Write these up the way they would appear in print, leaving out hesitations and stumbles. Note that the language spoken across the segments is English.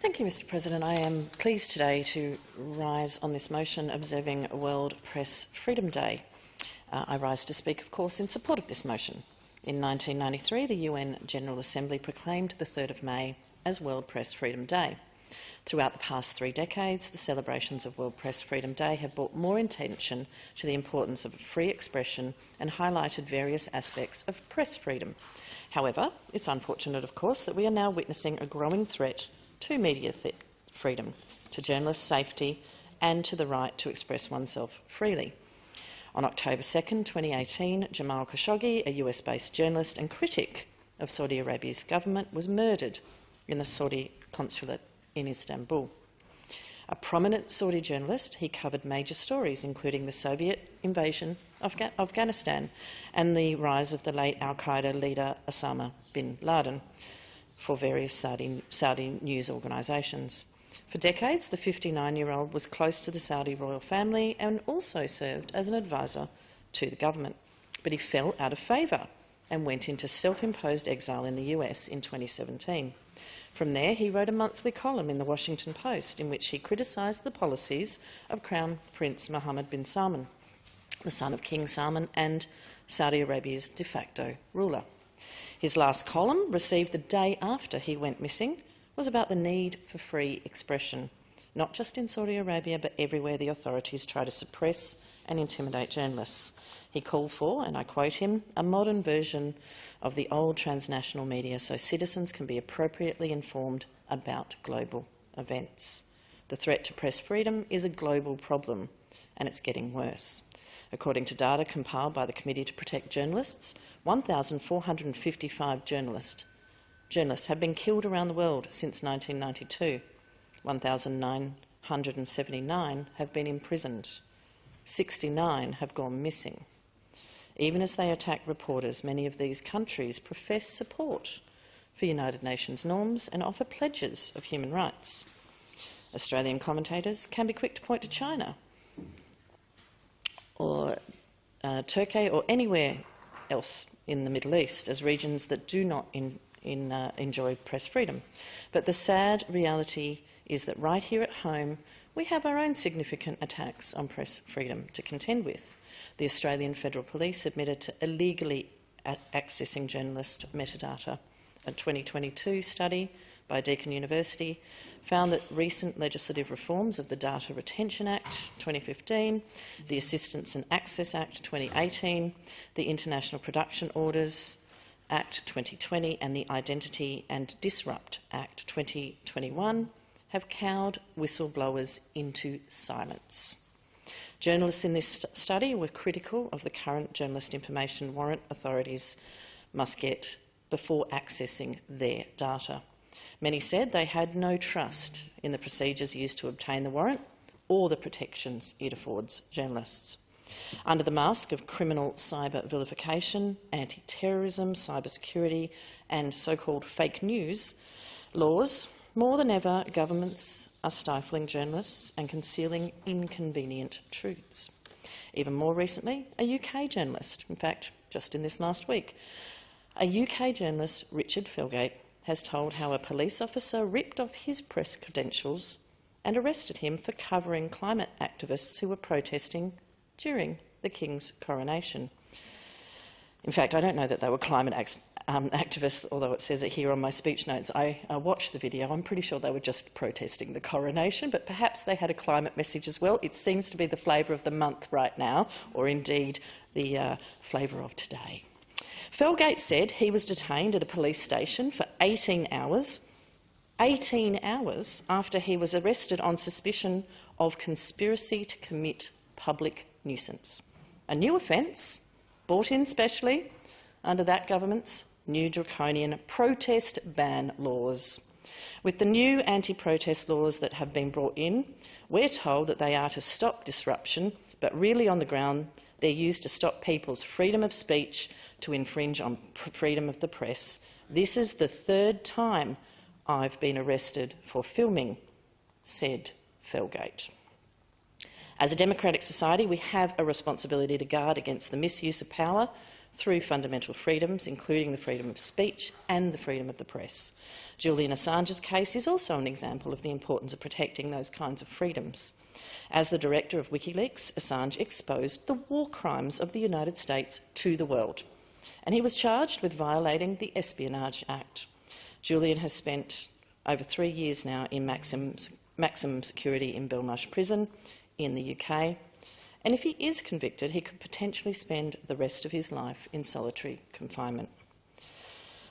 Thank you, Mr President. I am pleased today to rise on this motion observing World Press Freedom Day. I rise to speak, of course, in support of this motion. In 1993, the UN General Assembly proclaimed the 3rd of May as World Press Freedom Day. Throughout the past 3 decades, the celebrations of World Press Freedom Day have brought more attention to the importance of free expression and highlighted various aspects of press freedom. However, it's unfortunate, of course, that we are now witnessing a growing threat to media freedom, to journalist safety and to the right to express oneself freely. On October 2nd, 2018, Jamal Khashoggi, a US-based journalist and critic of Saudi Arabia's government, was murdered in the Saudi consulate in Istanbul. A prominent Saudi journalist, he covered major stories including the Soviet invasion of Afghanistan and the rise of the late al-Qaeda leader Osama bin Laden for various Saudi news organisations. For decades, the 59-year-old was close to the Saudi royal family and also served as an advisor to the government. But he fell out of favour and went into self-imposed exile in the US in 2017. From there, he wrote a monthly column in the Washington Post in which he criticised the policies of Crown Prince Mohammed bin Salman, the son of King Salman and Saudi Arabia's de facto ruler. His last column, received the day after he went missing, was about the need for free expression, not just in Saudi Arabia but everywhere the authorities try to suppress and intimidate journalists. He called for, and I quote him, a modern version of the old transnational media so citizens can be appropriately informed about global events. The threat to press freedom is a global problem, and it's getting worse. According to data compiled by the Committee to Protect Journalists, 1,455 journalists have been killed around the world since 1992. 1,979 have been imprisoned. 69 have gone missing. Even as they attack reporters, many of these countries profess support for United Nations norms and offer pledges of human rights. Australian commentators can be quick to point to China or Turkey or anywhere else in the Middle East as regions that do not enjoy press freedom. But the sad reality is that right here at home we have our own significant attacks on press freedom to contend with. The Australian Federal Police admitted to illegally accessing journalist metadata. A 2022 study by Deakin University found that recent legislative reforms of the Data Retention Act 2015, the Assistance and Access Act 2018, the International Production Orders Act 2020 and the Identity and Disrupt Act 2021 have cowed whistleblowers into silence. Journalists in this study were critical of the current journalist information warrant authorities must get before accessing their data. Many said they had no trust in the procedures used to obtain the warrant or the protections it affords journalists. Under the mask of criminal cyber vilification, anti-terrorism, cybersecurity and so-called fake news laws, more than ever, governments are stifling journalists and concealing inconvenient truths. Even more recently, a UK journalist, in fact, just in this last week, a UK journalist, Richard Felgate, has told how a police officer ripped off his press credentials and arrested him for covering climate activists who were protesting during the King's coronation. In fact, I don't know that they were climate activists, although it says it here on my speech notes. I watched the video. I'm pretty sure they were just protesting the coronation, but perhaps they had a climate message as well. It seems to be the flavour of the month right now, or indeed the flavour of today. Felgate said he was detained at a police station for 18 hours after he was arrested on suspicion of conspiracy to commit public nuisance, a new offence brought in specially under that government's new draconian protest ban laws. With the new anti-protest laws that have been brought in, we're told that they are to stop disruption, but really on the ground they're used to stop people's freedom of speech, to infringe on freedom of the press. This is the 3rd time I've been arrested for filming, said Felgate. As a democratic society, we have a responsibility to guard against the misuse of power through fundamental freedoms, including the freedom of speech and the freedom of the press. Julian Assange's case is also an example of the importance of protecting those kinds of freedoms. As the director of WikiLeaks, Assange exposed the war crimes of the United States to the world, and he was charged with violating the Espionage Act. Julian has spent over 3 years now in maximum security in Belmarsh Prison in the UK, and if he is convicted, he could potentially spend the rest of his life in solitary confinement.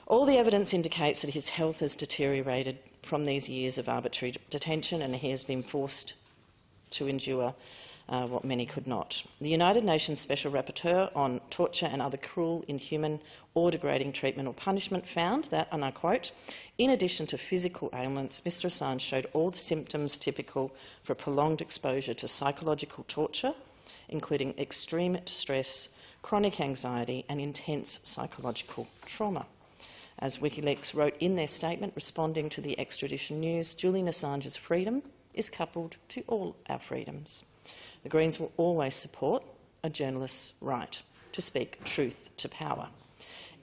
All the evidence indicates that his health has deteriorated from these years of arbitrary detention, and he has been forced to endure what many could not. The United Nations Special Rapporteur on Torture and Other Cruel, Inhuman or Degrading Treatment or Punishment found that, and I quote, "In addition to physical ailments, Mr Assange showed all the symptoms typical for prolonged exposure to psychological torture, including extreme distress, chronic anxiety and intense psychological trauma." As WikiLeaks wrote in their statement responding to the extradition news, Julian Assange's freedom is coupled to all our freedoms. The Greens will always support a journalist's right to speak truth to power.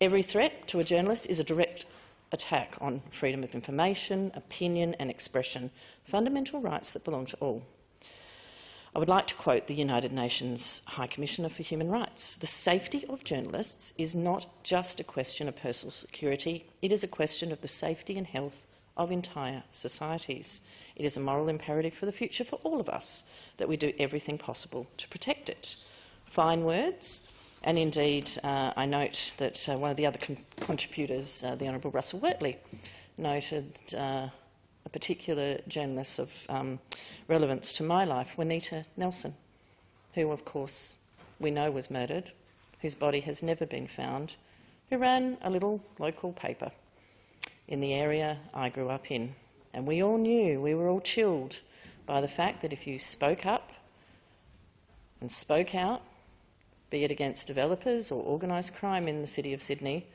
Every threat to a journalist is a direct attack on freedom of information, opinion and expression, fundamental rights that belong to all. I would like to quote the United Nations High Commissioner for Human Rights. "The safety of journalists is not just a question of personal security, it is a question of the safety and health of entire societies. It is a moral imperative for the future for all of us that we do everything possible to protect it." Fine words, and indeed I note that one of the other contributors, the Honourable Russell Wortley, noted a particular journalist of relevance to my life, Juanita Nelson, who of course we know was murdered, whose body has never been found, who ran a little local paper in the area I grew up in. And we all knew, we were all chilled by the fact that if you spoke up and spoke out, be it against developers or organised crime in the city of Sydney,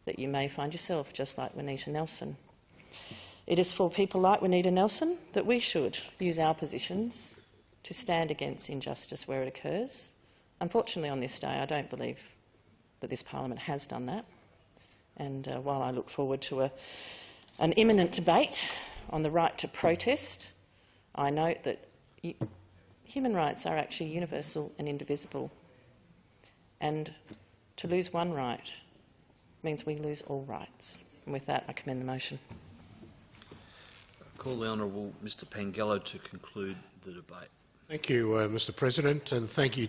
that you may find yourself just like Juanita Nelson. It is for people like Juanita Nelson that we should use our positions to stand against injustice where it occurs. Unfortunately, on this day, I don't believe that this parliament has done that. And while I look forward to an imminent debate on the right to protest, I note that human rights are actually universal and indivisible. And to lose one right means we lose all rights. And with that, I commend the motion. I call the Honourable Mr Pengello to conclude the debate. Thank you, Mr President, and thank you